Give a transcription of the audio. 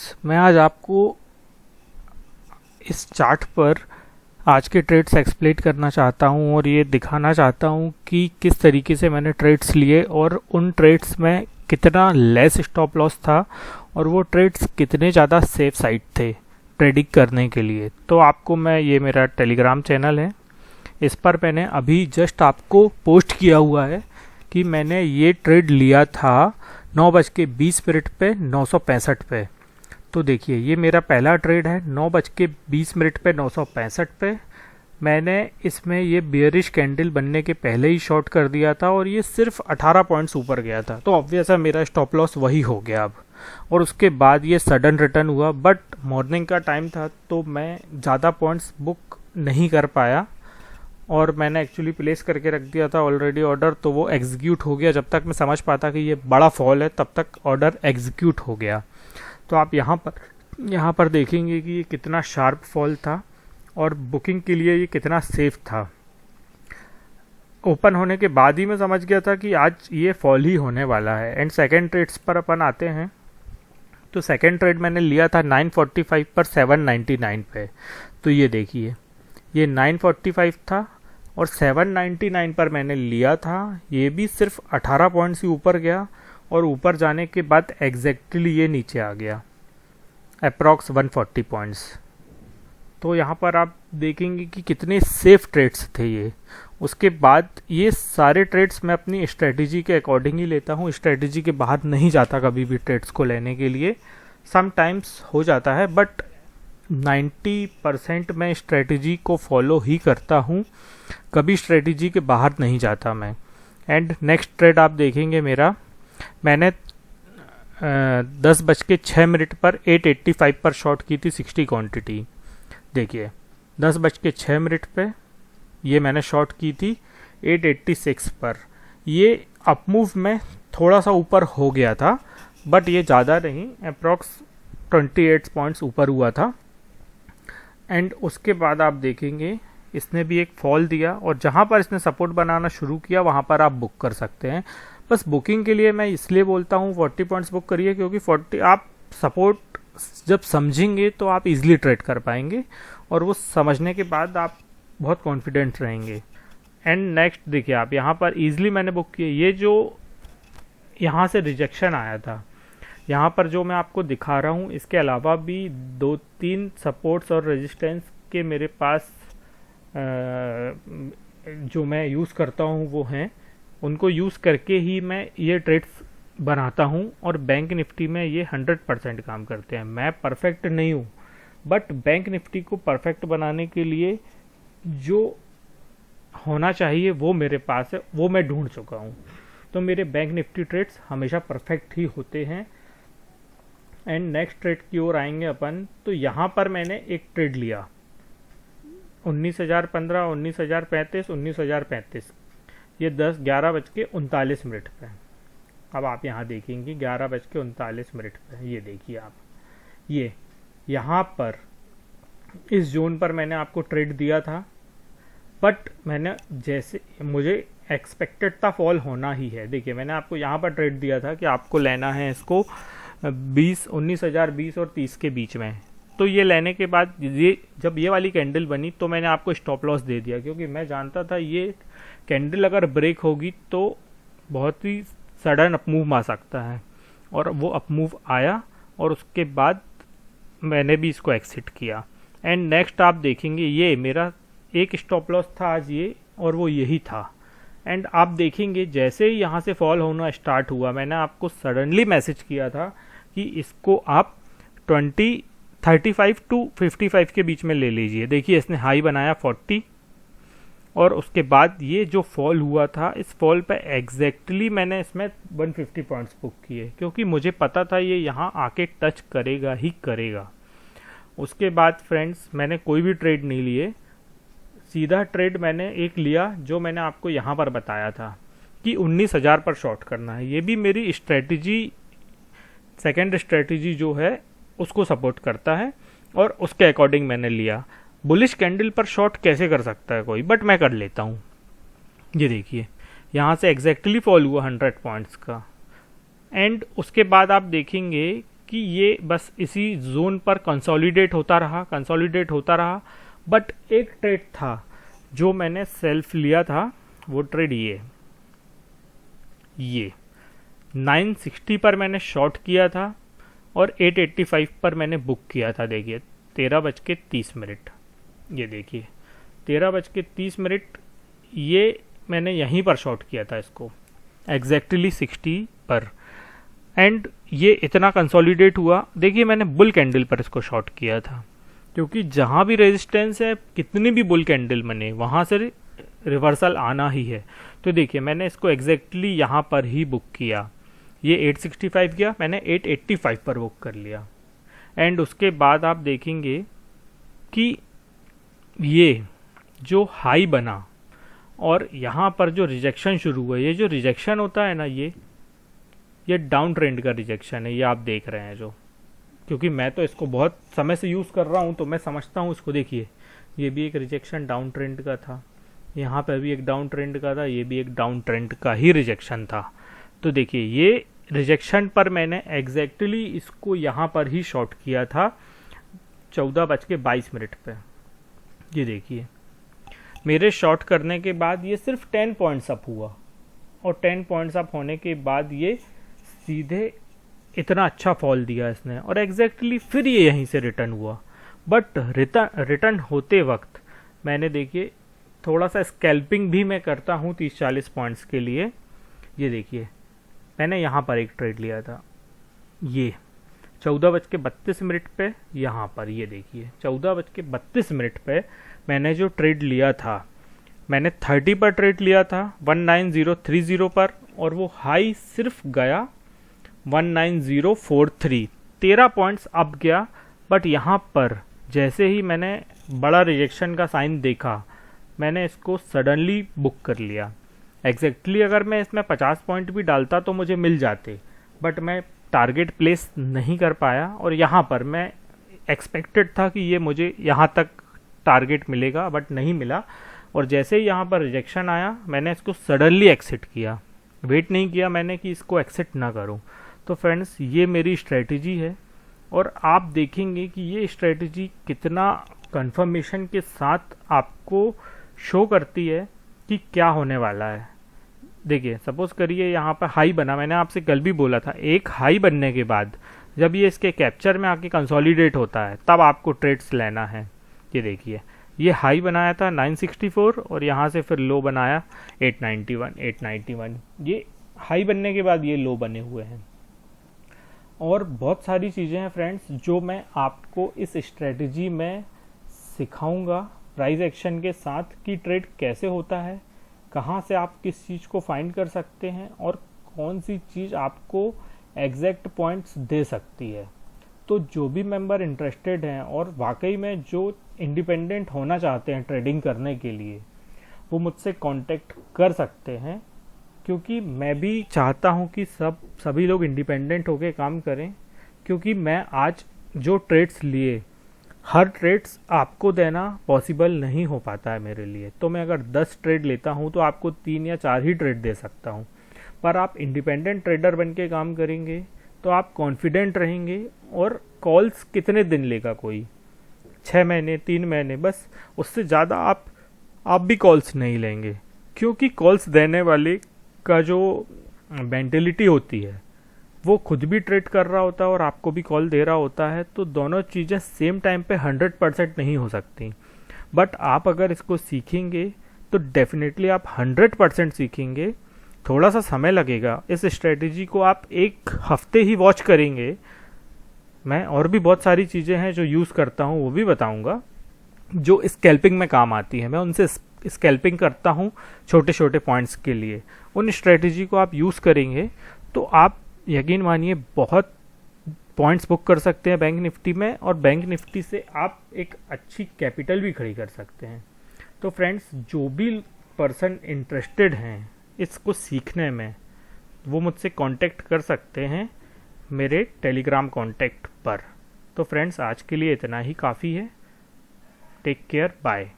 Friends, मैं आज आपको इस चार्ट पर आज के ट्रेड्स एक्सप्लेन करना चाहता हूं और ये दिखाना चाहता हूं कि किस तरीके से मैंने ट्रेड्स लिए और उन ट्रेड्स में कितना लेस स्टॉप लॉस था और वो ट्रेड्स कितने ज़्यादा सेफ साइड थे ट्रेडिंग करने के लिए। तो आपको ये मेरा टेलीग्राम चैनल है, इस पर मैंने अभी जस्ट आपको पोस्ट किया हुआ है कि मैंने ये ट्रेड लिया था 9:20 पे 965 पे। तो देखिए, ये मेरा पहला ट्रेड है 9:20 पे 965 पे। मैंने इसमें ये बियरिश कैंडल बनने के पहले ही शॉर्ट कर दिया था और ये सिर्फ 18 पॉइंट्स ऊपर गया था, तो ऑब्वियस है मेरा स्टॉप लॉस वही हो गया अब। और उसके बाद ये सडन रिटर्न हुआ, बट मॉर्निंग का टाइम था तो मैं ज़्यादा पॉइंट्स बुक नहीं कर पाया और मैंने एक्चुअली प्लेस करके रख दिया था ऑलरेडी ऑर्डर, तो वो एग्जीक्यूट हो गया। जब तक मैं समझ पाता कि ये बड़ा फॉल है तब तक ऑर्डर एग्जीक्यूट हो गया। तो आप यहाँ पर देखेंगे कि ये कितना शार्प फॉल था और बुकिंग के लिए ये कितना सेफ था। ओपन होने के बाद ही मैं समझ गया था कि आज ये फॉल ही होने वाला है। एंड सेकेंड ट्रेड्स पर अपन आते हैं। तो सेकेंड ट्रेड मैंने लिया था 945 पर 799 पे। तो ये देखिए, ये 945 था और 799 पर मैंने लिया था। ये भी सिर्फ 18 पॉइंट्स ही ऊपर गया और ऊपर जाने के बाद एग्जैक्टली ये नीचे आ गया अप्रॉक्स 140 पॉइंट्स। तो यहाँ पर आप देखेंगे कि कितने सेफ ट्रेड्स थे ये। उसके बाद ये सारे ट्रेड्स मैं अपनी स्ट्रेटजी के अकॉर्डिंग ही लेता हूँ, स्ट्रेटजी के बाहर नहीं जाता कभी भी ट्रेड्स को लेने के लिए। समटाइम्स हो जाता है बट 90% मैं स्ट्रेटजी को फॉलो ही करता हूँ, कभी स्ट्रेटजी के बाहर नहीं जाता मैं। एंड नेक्स्ट ट्रेड आप देखेंगे मेरा, मैंने 10:06 पर 885 पर शॉर्ट की थी 60 क्वांटिटी। देखिए 10:06 पे ये मैंने शॉर्ट की थी 886 पर। ये अपमूव में थोड़ा सा ऊपर हो गया था बट ये ज़्यादा नहीं, अप्रॉक्स 28 पॉइंट्स ऊपर हुआ था। एंड उसके बाद आप देखेंगे इसने भी एक फॉल दिया और जहाँ पर इसने सपोर्ट बनाना शुरू किया वहाँ पर आप बुक कर सकते हैं। बस बुकिंग के लिए मैं इसलिए बोलता हूँ 40 पॉइंट्स बुक करिए, क्योंकि 40 आप सपोर्ट जब समझेंगे तो आप इजीली ट्रेड कर पाएंगे और वो समझने के बाद आप बहुत कॉन्फिडेंट रहेंगे। एंड नेक्स्ट देखिए, आप यहाँ पर इजीली मैंने बुक किए। ये जो यहाँ से रिजेक्शन आया था, यहाँ पर जो मैं आपको दिखा रहा हूँ, इसके अलावा भी 2-3 सपोर्ट्स और रेजिस्टेंस के मेरे पास जो मैं यूज़ करता हूँ वो हैं, उनको यूज़ करके ही मैं ये ट्रेड्स बनाता हूँ। और बैंक निफ्टी में ये 100% काम करते हैं। मैं परफेक्ट नहीं हूँ बट बैंक निफ्टी को परफेक्ट बनाने के लिए जो होना चाहिए वो मेरे पास है, वो मैं ढूंढ चुका हूँ। तो मेरे बैंक निफ्टी ट्रेड्स हमेशा परफेक्ट ही होते हैं। एंड नेक्स्ट ट्रेड की ओर आएंगे अपन। तो यहाँ पर मैंने एक ट्रेड लिया 19,015, 19,035, 19,035, ये 11:39 पे। अब आप यहाँ देखेंगे 11:39 पे, ये देखिए आप, ये यहाँ पर इस जोन पर मैंने आपको ट्रेड दिया था बट मैंने जैसे मुझे एक्सपेक्टेड था फॉल होना ही है। देखिए मैंने आपको यहाँ पर ट्रेड दिया था कि आपको लेना है इसको 19,020 और 30 के बीच में। तो ये लेने के बाद ये जब ये वाली कैंडल बनी तो मैंने आपको स्टॉप लॉस दे दिया, क्योंकि मैं जानता था ये कैंडल अगर ब्रेक होगी तो बहुत ही सडन अपमूव आ सकता है। और वो अपमूव आया और उसके बाद मैंने भी इसको एक्सिट किया। एंड नेक्स्ट आप देखेंगे ये मेरा एक स्टॉप लॉस था आज ये, और वो यही था। एंड आप देखेंगे जैसे ही यहाँ से फॉल होना स्टार्ट हुआ, मैंने आपको सडनली मैसेज किया था कि इसको आप 35 टू 55 के बीच में ले लीजिए। देखिए इसने हाई बनाया 40 और उसके बाद ये जो फॉल हुआ था, इस फॉल पे एग्जैक्टली मैंने इसमें 150 पॉइंट्स बुक किए, क्योंकि मुझे पता था ये यहाँ आके टच करेगा ही करेगा। उसके बाद फ्रेंड्स मैंने कोई भी ट्रेड नहीं लिए, सीधा ट्रेड मैंने एक लिया जो मैंने आपको यहाँ पर बताया था कि 19,000 पर शॉर्ट करना है। ये भी मेरी स्ट्रेटजी, सेकेंड स्ट्रेटजी जो है उसको सपोर्ट करता है और उसके अकॉर्डिंग मैंने लिया। बुलिश कैंडल पर शॉर्ट कैसे कर सकता है कोई, बट मैं कर लेता हूँ। ये देखिए यहाँ से एग्जैक्टली फॉल हुआ 100 पॉइंट्स का। एंड उसके बाद आप देखेंगे कि ये बस इसी जोन पर कंसोलिडेट होता रहा। बट एक ट्रेड था जो मैंने सेल्फ लिया था, वो ट्रेड ये 960 पर मैंने शॉर्ट किया था और 885 पर मैंने बुक किया था। देखिए 13:30, ये देखिए 13:30, ये मैंने यहीं पर शॉर्ट किया था इसको एग्जैक्टली 60 पर, एंड ये इतना कंसोलिडेट हुआ। देखिए मैंने बुल कैंडल पर इसको शॉर्ट किया था, क्योंकि जहाँ भी रेजिस्टेंस है, कितनी भी बुल कैंडल बने, वहाँ से रिवर्सल आना ही है। तो देखिए मैंने इसको एग्जैक्टली यहाँ पर ही बुक किया। ये 865 गया, मैंने 885 पर बुक कर लिया। एंड उसके बाद आप देखेंगे कि ये जो हाई बना और यहाँ पर जो रिजेक्शन शुरू हुआ, ये जो रिजेक्शन होता है ना, ये डाउन ट्रेंड का रिजेक्शन है, ये आप देख रहे हैं जो, क्योंकि मैं तो इसको बहुत समय से यूज़ कर रहा हूँ तो मैं समझता हूँ इसको। देखिए ये भी एक रिजेक्शन डाउन ट्रेंड का था, यहाँ पर भी एक डाउन ट्रेंड का था, ये भी एक डाउन ट्रेंड का ही रिजेक्शन था। तो देखिए ये रिजेक्शन पर मैंने एग्जैक्टली इसको यहाँ पर ही शॉर्ट किया था 14:22 पे। ये देखिए मेरे शॉर्ट करने के बाद ये सिर्फ 10 पॉइंट्स अप हुआ, और 10 पॉइंट्स अप होने के बाद ये सीधे इतना अच्छा फॉल दिया इसने, और एग्जैक्टली फिर ये यहीं से रिटर्न हुआ। बट रिटर्न होते वक्त मैंने, देखिए थोड़ा सा स्कैल्पिंग भी मैं करता हूँ 30-40 पॉइंट्स के लिए। ये देखिए मैंने यहाँ पर एक ट्रेड लिया था, ये 14:32 पे, यहाँ पर ये देखिए 14:32 पे मैंने जो ट्रेड लिया था, मैंने 30 पर ट्रेड लिया था 19030 पर, और वो हाई सिर्फ गया 19043, 13 पॉइंट्स अप गया। बट यहाँ पर जैसे ही मैंने बड़ा रिजेक्शन का साइन देखा, मैंने इसको सडनली बुक कर लिया। एग्जैक्टली अगर मैं इसमें 50 पॉइंट भी डालता तो मुझे मिल जाते, बट मैं टारगेट प्लेस नहीं कर पाया, और यहाँ पर मैं एक्सपेक्टेड था कि ये मुझे यहाँ तक टारगेट मिलेगा, बट नहीं मिला। और जैसे ही यहाँ पर रिजेक्शन आया, मैंने इसको सडनली एक्सिट किया, वेट नहीं किया मैंने कि इसको एक्सिट ना करूँ। तो फ्रेंड्स ये मेरी स्ट्रेटजी है, और आप देखेंगे कि ये स्ट्रेटजी कितना कंफर्मेशन के साथ आपको शो करती है कि क्या होने वाला है। देखिए सपोज करिए यहाँ पर हाई बना, मैंने आपसे कल भी बोला था, एक हाई बनने के बाद जब ये इसके कैप्चर में आके कंसोलिडेट होता है तब आपको ट्रेड्स लेना है। ये देखिए ये हाई बनाया था 964, और यहाँ से फिर लो बनाया 891। ये हाई बनने के बाद ये लो बने हुए हैं। और बहुत सारी चीज़ें हैं फ्रेंड्स जो मैं आपको इस स्ट्रेटजी में सिखाऊंगा प्राइस एक्शन के साथ, कि ट्रेड कैसे होता है, कहाँ से आप किस चीज़ को फाइंड कर सकते हैं, और कौन सी चीज़ आपको एग्जैक्ट पॉइंट्स दे सकती है। तो जो भी मेंबर इंटरेस्टेड हैं और वाकई में जो इंडिपेंडेंट होना चाहते हैं ट्रेडिंग करने के लिए, वो मुझसे कांटेक्ट कर सकते हैं, क्योंकि मैं भी चाहता हूं कि सभी लोग इंडिपेंडेंट होकर काम करें। क्योंकि मैं आज जो ट्रेड्स लिए, हर ट्रेड्स आपको देना पॉसिबल नहीं हो पाता है मेरे लिए। तो मैं अगर 10 ट्रेड लेता हूं तो आपको 3 या 4 ही ट्रेड दे सकता हूं। पर आप इंडिपेंडेंट ट्रेडर बन के काम करेंगे तो आप कॉन्फिडेंट रहेंगे, और कॉल्स कितने दिन लेगा कोई, 6 महीने 3 महीने, बस उससे ज़्यादा आप भी कॉल्स नहीं लेंगे। क्योंकि कॉल्स देने वाले का जो मेंटेलिटी होती है, वो खुद भी ट्रेड कर रहा होता है और आपको भी कॉल दे रहा होता है, तो दोनों चीज़ें सेम टाइम पे 100% नहीं हो सकती। बट आप अगर इसको सीखेंगे तो डेफिनेटली आप 100% सीखेंगे। थोड़ा सा समय लगेगा, इस स्ट्रेटजी को आप 1 हफ्ते ही वॉच करेंगे। मैं और भी बहुत सारी चीज़ें हैं जो यूज़ करता हूँ, वो भी बताऊँगा, जो स्कैल्पिंग में काम आती है। मैं उनसे स्कैल्पिंग करता हूँ छोटे छोटे पॉइंट्स के लिए। उन स्ट्रेटजी को आप यूज़ करेंगे तो आप यकीन मानिए बहुत पॉइंट्स बुक कर सकते हैं बैंक निफ्टी में, और बैंक निफ्टी से आप एक अच्छी कैपिटल भी खड़ी कर सकते हैं। तो फ्रेंड्स जो भी पर्सन इंटरेस्टेड हैं इसको सीखने में, वो मुझसे कांटेक्ट कर सकते हैं मेरे टेलीग्राम कांटेक्ट पर। तो फ्रेंड्स आज के लिए इतना ही काफ़ी है। Take care, bye.